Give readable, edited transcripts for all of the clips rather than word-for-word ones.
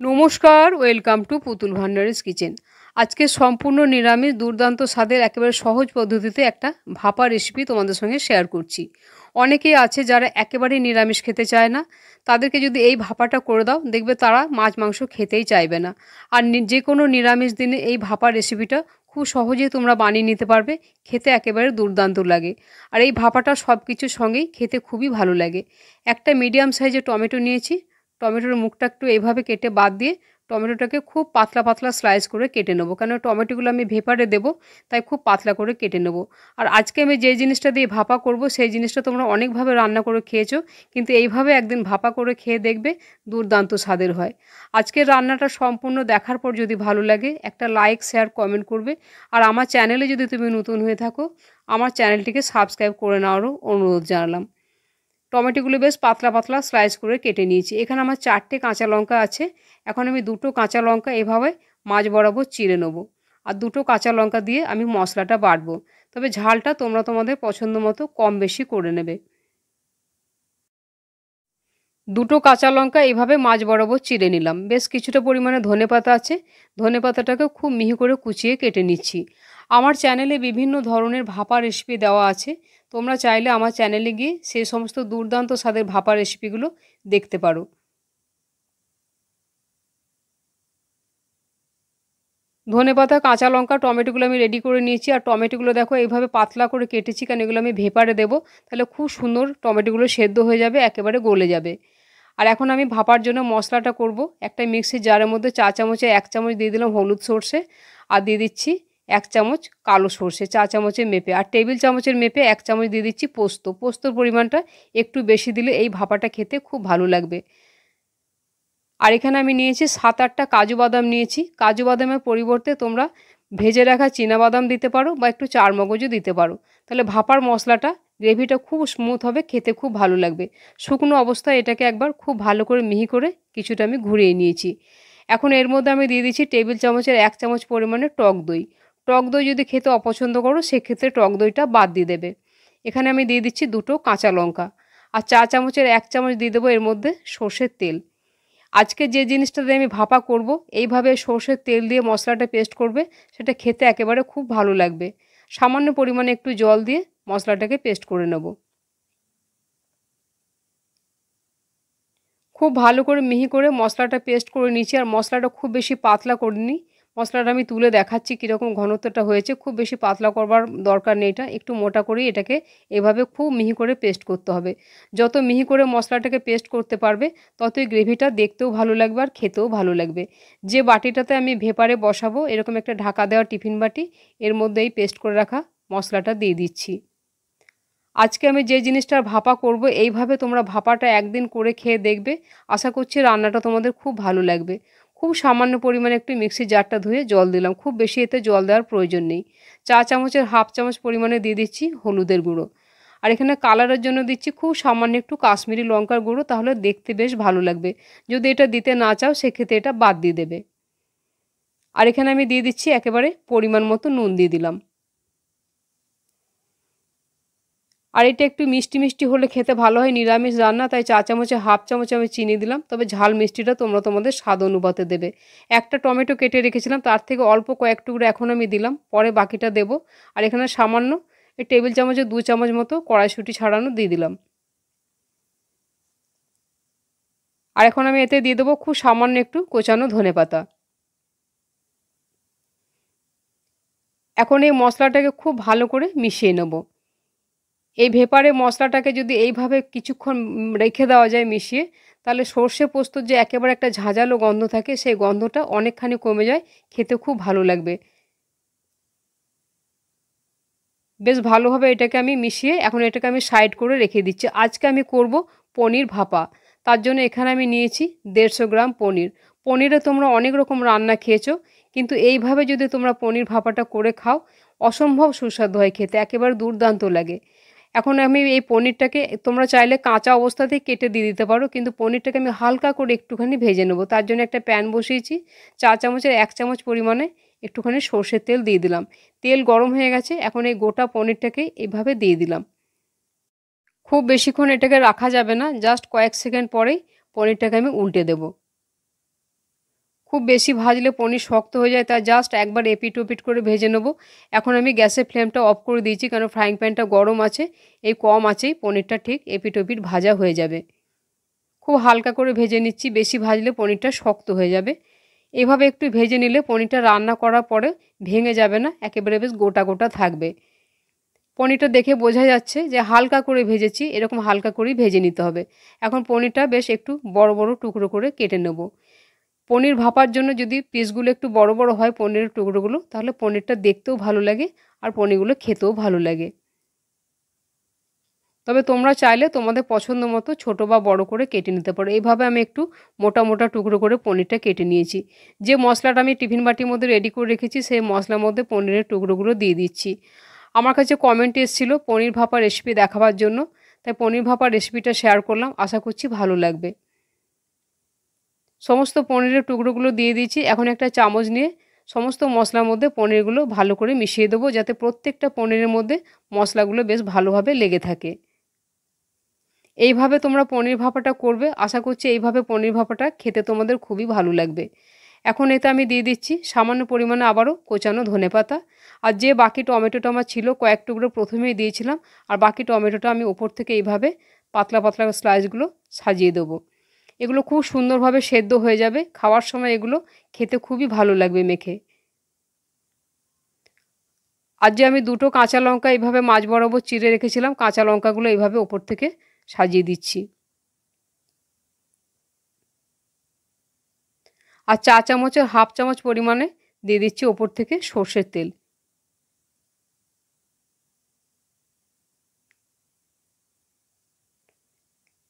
নমস্কার, welcome to পুতুল ভান্ডারিস kitchen. আজকে সম্পূর্ণ নিরামিষ দুর্দান্ত স্বাদের একেবারে সহজ পদ্ধতিতে একটা ভাপা রেসিপি তোমাদের সঙ্গে শেয়ার করছি। অনেকেই আছে যারা একেবারেই নিরামিষ খেতে চায় না, তাদেরকে যদি এই ভাপাটা করে দাও দেখবে তারা মাছ মাংস খেতেই চাইবে না। আর যে কোনো নিরামিষ দিনে এই ভাপা রেসিপিটা খুব সহজেই তোমরা বানিয়ে নিতে পারবে, খেতে একেবারে দুর্দান্ত লাগে। আর এই ভাপাটা সব কিছুর সঙ্গেই খেতে খুবই ভালো লাগে। একটা মিডিয়াম সাইজের টমেটো নিয়েছি, টমেটোর মুখটা একটু এইভাবে কেটে বাদ দিয়ে টমেটোটাকে খুব পাতলা পাতলা স্লাইস করে কেটে নেবো, কেন টমেটোগুলো আমি ভেপারে দেবো, তাই খুব পাতলা করে কেটে নেবো। আর আজকে আমি যে জিনিসটা দিয়ে ভাপা করব সেই জিনিসটা তোমরা অনেকভাবে রান্না করে খেয়েছো, কিন্তু এইভাবে একদিন ভাপা করে খেয়ে দেখবে দুর্দান্ত স্বাদের হয়। আজকের রান্নাটা সম্পূর্ণ দেখার পর যদি ভালো লাগে একটা লাইক শেয়ার কমেন্ট করবে। আর আমার চ্যানেলে যদি তুমি নতুন হয়ে থাকো, আমার চ্যানেলটিকে সাবস্ক্রাইব করে নেওয়ারও অনুরোধ জানালাম। টমেটোগুলো বেশ পাতলা পাতলা স্লাইস করে কেটে নিয়েছি। এখানে আমার 4টে কাঁচা লঙ্কা আছে। এখন আমি 2টো কাঁচা লঙ্কা এভাবে মাঝ বরাবর চিড়ে নেব। আর 2টো কাঁচা লঙ্কা দিয়ে আমি মশলাটা বাটবো। তবে ঝালটা তোমরা তোমাদের পছন্দ মতো কম বেশি করে নেবে। 2টো কাঁচা লঙ্কা এইভাবে মাঝ বরাবর চিড়ে নিলাম। বেশ কিছুটা পরিমাণে ধনেপাতা আছে, ধনেপাতাটাকে খুব মিহি করে কুচিয়ে কেটে নিচ্ছি। আমার চ্যানেলে বিভিন্ন ধরনের ভাপা রেসিপি দেওয়া আছে, তোমরা চাইলে আমার চ্যানেলে গিয়ে সেই সমস্ত দুর্দান্ত স্বাদের ভাপা রেসিপিগুলো দেখতে পারো। ধনেপাতা, কাঁচা লঙ্কা, টমেটোগুলো আমি রেডি করে নিয়েছি। আর টমেটোগুলো দেখো এইভাবে পাতলা করে কেটেছি, কারণ এগুলো আমি ভেপারে দেবো, তাহলে খুব সুন্দর টমেটোগুলো সেদ্ধ হয়ে যাবে, একেবারে গলে যাবে। আর এখন আমি ভাপার জন্য মশলাটা করব। একটা মিক্সির জারের মধ্যে 4 চামচে 1 চামচ দিয়ে দিলাম হলুদ সর্ষে, আর দিয়ে দিচ্ছি 1 চামচ কালো সর্ষে, 4 চামচের মেপে। আর টেবিল চামচের মেপে 1 চামচ দিয়ে দিচ্ছি পোস্ত। পোস্তর পরিমাণটা একটু বেশি দিলে এই ভাপাটা খেতে খুব ভালো লাগবে। আর এখানে আমি নিয়েছি 7-8টা কাজু বাদাম নিয়েছি। কাজু বাদামের পরিবর্তে তোমরা ভেজে রাখা চীনাবাদাম দিতে পারো বা একটু চারমগজও দিতে পারো। তাহলে ভাপার মশলাটা, গ্রেভিটা খুব স্মুথ হবে, খেতে খুব ভালো লাগবে। শুকনো অবস্থায় এটাকে একবার খুব ভালো করে মিহি করে কিছুটা আমি ঘুরিয়ে নিয়েছি। এখন এর মধ্যে আমি দিয়ে দিচ্ছি টেবিল চামচের 1 চামচ পরিমাণে টক দই। টক দই যদি খেতে অপছন্দ করো সেক্ষেত্রে টক দইটা বাদ দিয়ে দেবে। এখানে আমি দিয়ে দিচ্ছি 2টো কাঁচা লঙ্কা। আর 4 চামচের 1 চামচ দিয়ে দেবো এর মধ্যে সর্ষের তেল। আজকে যে জিনিসটা দিয়ে আমি ভাপা করব, এইভাবে সর্ষের তেল দিয়ে মশলাটা পেস্ট করবে, সেটা খেতে একেবারে খুব ভালো লাগবে। সামান্য পরিমাণে একটু জল দিয়ে মশলাটাকে পেস্ট করে নেব। খুব ভালো করে মিহি করে মশলাটা পেস্ট করে নিয়েছি। আর মশলাটা খুব বেশি পাতলা করিনি। মশলাটা আমি তুলে দেখাচ্ছি কীরকম ঘনত্বটা হয়েছে। খুব বেশি পাতলা করবার দরকার নেই, এটা একটু মোটা করেই এটাকে এভাবে খুব মিহি করে পেস্ট করতে হবে। যত মিহি করে মশলাটাকে পেস্ট করতে পারবে, ততই গ্রেভিটা দেখতেও ভালো লাগবে আর খেতেও ভালো লাগবে। যে বাটিটাতে আমি ভেপারে বসাবো, এরকম একটা ঢাকা দেওয়া টিফিন বাটি, এর মধ্যেই পেস্ট করে রাখা মশলাটা দিয়ে দিচ্ছি। আজকে আমি যে জিনিসটার ভাপা করব, এইভাবে তোমরা ভাপাটা একদিন করে খেয়ে দেখবে। আশা করছি রান্নাটা তোমাদের খুব ভালো লাগবে। খুব সামান্য পরিমাণে একটু মিক্সির জারটা ধুয়ে জল দিলাম, খুব বেশি এতে জল দেওয়ার প্রয়োজন নেই। 4 চামচের হাফ চামচ পরিমাণে দিয়ে দিচ্ছি হলুদের গুঁড়ো। আর এখানে কালারের জন্য দিচ্ছি খুব সামান্য একটু কাশ্মীরি লঙ্কার গুঁড়ো, তাহলে দেখতে বেশ ভালো লাগবে। যদি এটা দিতে না চাও সেক্ষেত্রে এটা বাদ দিয়ে দেবে। আর এখানে আমি দিয়ে দিচ্ছি একেবারে পরিমাণ মতো নুন দিয়ে দিলাম। আর এটা একটু মিষ্টি মিষ্টি হলে খেতে ভালো হয়, নিরামিষ রান্না, তাই 4 চামচে হাফ চামচ আমি চিনি দিলাম। তবে ঝাল মিষ্টিটা তোমরা তোমাদের স্বাদ অনুপাতে দেবে। একটা টমেটো কেটে রেখেছিলাম, তার থেকে অল্প কয়েক টুকরো এখন আমি দিলাম, পরে বাকিটা দেব। আর এখানে সামান্য এই টেবিল চামচে 2 চামচ মতো কড়াইশুঁটি ছাড়ানো দিয়ে দিলাম। আর এখন আমি এতে দিয়ে দেবো খুব সামান্য একটু কোচানো ধনেপাতা। এখন এই মশলাটাকে খুব ভালো করে মিশিয়ে নেব। এই ভেপারে মশলাটাকে যদি এইভাবে কিছুক্ষণ রেখে দেওয়া যায় মিশিয়ে, তাহলে সর্ষে পোস্তর যে একেবারে একটা ঝাঁঝালো গন্ধ থাকে, সেই গন্ধটা অনেকখানি কমে যায়, খেতে খুব ভালো লাগবে। বেশ ভালোভাবে এটাকে আমি মিশিয়ে এখন এটাকে আমি সাইড করে রেখে দিচ্ছি। আজকে আমি করব পনির ভাপা। তার জন্য এখানে আমি নিয়েছি 150 গ্রাম পনির। পনিরে তোমরা অনেক রকম রান্না খেয়েছো, কিন্তু এইভাবে যদি তোমরা পনির ভাপাটা করে খাও, অসম্ভব সুস্বাদু হয় খেতে, একেবারে দুর্দান্ত লাগে। এখন আমি এই পনিরটাকে তোমরা চাইলে কাঁচা অবস্থাতেই কেটে দিয়ে দিতে পারো, কিন্তু পনিরটাকে আমি হালকা করে একটুখানি ভেজে নেবো। তার জন্য একটা প্যান বসিয়েছি, 4 চামচের 1 চামচ পরিমাণে একটুখানি সর্ষের তেল দিয়ে দিলাম। তেল গরম হয়ে গেছে, এখন এই গোটা পনিরটাকে এভাবে দিয়ে দিলাম। খুব বেশিক্ষণ এটাকে রাখা যাবে না, জাস্ট কয়েক সেকেন্ড পরেই পনিরটাকে আমি উল্টে দেব। খুব বেশি ভাজলে পনির শক্ত হয়ে যায়, তাই জাস্ট একবার এপিট ওপিট করে ভেজে নেব। এখন আমি গ্যাসের ফ্লেমটা অফ করে দিয়েছি, কারণ ফ্রাইং প্যানটা গরম আছে। এই কম আঁচেই পনিরটা ঠিক এপিট ওপিট ভাজা হয়ে যাবে। খুব হালকা করে ভেজে নিচ্ছি, বেশি ভাজলে পনিরটা শক্ত হয়ে যাবে। এভাবে একটু ভেজে নিলে পনিরটা রান্না করার পরে ভেঙে যাবে না, একেবারে বেশ গোটা গোটা থাকবে। পনিরটা দেখে বোঝা যাচ্ছে যে হালকা করে ভেজেছি, এরকম হালকা করেই ভেজে নিতে হবে। এখন পনিরটা বেশ একটু বড় বড় টুকরো করে কেটে নেব। পনির ভাপার জন্য যদি পিসগুলো একটু বড় বড় হয় পনিরের টুকরোগুলো, তাহলে পনিরটা দেখতেও ভালো লাগে আর পনিরগুলো খেতেও ভালো লাগে। তবে তোমরা চাইলে তোমাদের পছন্দ মতো ছোটো বা বড় করে কেটে নিতে পারো। এইভাবে আমি একটু মোটা মোটা টুকরো করে পনিরটা কেটে নিয়েছি। যে মশলাটা আমি টিফিন বাটির মধ্যে রেডি করে রেখেছি সেই মশলার মধ্যে পনিরের টুকরোগুলো দিয়ে দিচ্ছি। আমার কাছে কমেন্ট এসেছিলো পনির ভাপা রেসিপি দেখাবার জন্য, তাই পনির ভাপা রেসিপিটা শেয়ার করলাম। আশা করছি ভালো লাগবে। সমস্ত পনিরের টুকরোগুলো দিয়ে দিয়েছি। এখন একটা চামচ নিয়ে সমস্ত মশলার মধ্যে পনিরগুলো ভালো করে মিশিয়ে দেবো, যাতে প্রত্যেকটা পনিরের মধ্যে মশলাগুলো বেশ ভালোভাবে লেগে থাকে। এইভাবে তোমরা পনির ভাপাটা করবে, আশা করছি এইভাবে পনির ভাপাটা খেতে তোমাদের খুবই ভালো লাগবে। এখন এতে আমি দিয়ে দিচ্ছি সামান্য পরিমাণে আবারও কোচানো ধনেপাতা। আর যে বাকি টমেটোটা আমার ছিল কয়েক টুকরো প্রথমেই দিয়েছিলাম, আর বাকি টমেটোটা আমি ওপর থেকে এইভাবে পাতলা পাতলা স্লাইসগুলো সাজিয়ে দেবো। এগুলো খুব সুন্দরভাবে সেদ্ধ হয়ে যাবে, খাওয়ার সময় এগুলো খেতে খুবই ভালো লাগবে মেখে। আর যে আমি দুটো কাঁচা লঙ্কা এইভাবে মাঝ বরাবর চিড়ে রেখেছিলাম, কাঁচা লঙ্কাগুলো এইভাবে ওপর থেকে সাজিয়ে দিচ্ছি। আর চা চামচের হাফ চামচ পরিমাণে দিয়ে দিচ্ছি ওপর থেকে সর্ষের তেল।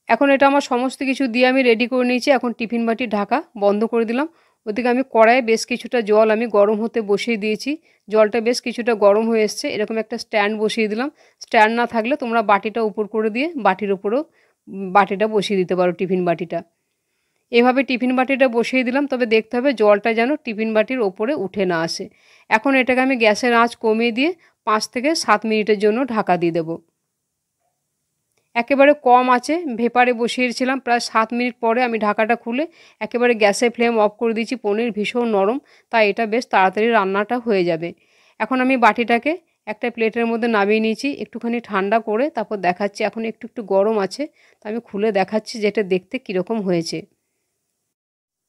এখন এটা আমার সমস্ত কিছু দিয়ে আমি রেডি করে নিয়েছি। এখন টিফিন বাটির ঢাকা বন্ধ করে দিলাম। ওদিকে আমি কড়াইয়ে বেশ কিছুটা জল আমি গরম হতে বসিয়ে দিয়েছি। জলটা বেশ কিছুটা গরম হয়ে এসছে। এরকম একটা স্ট্যান্ড বসিয়ে দিলাম। স্ট্যান্ড না থাকলে তোমরা বাটিটা উপর করে দিয়ে বাটির উপরেও বাটিটা বসিয়ে দিতে পারো, টিফিন বাটিটা। এভাবে টিফিন বাটিটা বসিয়ে দিলাম, তবে দেখতে হবে জলটা যেন টিফিন বাটির ওপরে উঠে না আসে। এখন এটাকে আমি গ্যাসের আঁচ কমিয়ে দিয়ে 5 থেকে 7 মিনিটের জন্য ঢাকা দিয়ে দেবো। একেবারে কম আঁচে ভেপারে বসিয়েছিলাম। প্রায় 7 মিনিট পরে আমি ঢাকাটা খুলে একেবারে গ্যাসের ফ্লেম অফ করে দিয়েছি। পনির ভীষণ নরম, তাই এটা বেশ তাড়াতাড়ি রান্নাটা হয়ে যাবে। এখন আমি বাটিটাকে একটা প্লেটের মধ্যে নামিয়ে নিয়েছি, একটুখানি ঠান্ডা করে তারপর দেখাচ্ছি। এখন একটু একটু গরম আছে, তা আমি খুলে দেখাচ্ছি যেটা দেখতে কীরকম হয়েছে।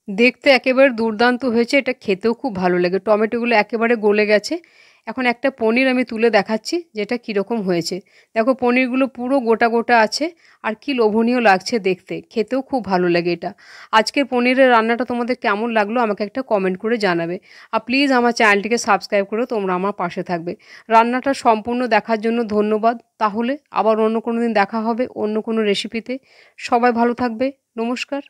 দেখতে একেবারে দুর্দান্ত হয়েছে, এটা খেতেও খুব ভালো লাগে। টমেটোগুলো একেবারে গলে গেছে। এখন একটা পনির আমি তুলে দেখাচ্ছি যেটা কীরকম হয়েছে। দেখো পনিরগুলো পুরো গোটা গোটা আছে, আর কি লোভনীয় লাগছে দেখতে, খেতেও খুব ভালো লাগে এটা। আজকের পনিরের রান্নাটা তোমাদের কেমন লাগলো আমাকে একটা কমেন্ট করে জানাবে। আর প্লিজ আমার চ্যানেলটিকে সাবস্ক্রাইব করে তোমরা আমার পাশে থাকবে। রান্নাটা সম্পূর্ণ দেখার জন্য ধন্যবাদ। তাহলে আবার অন্য কোনো দিন দেখা হবে অন্য কোনো রেসিপিতে। সবাই ভালো থাকবে। নমস্কার।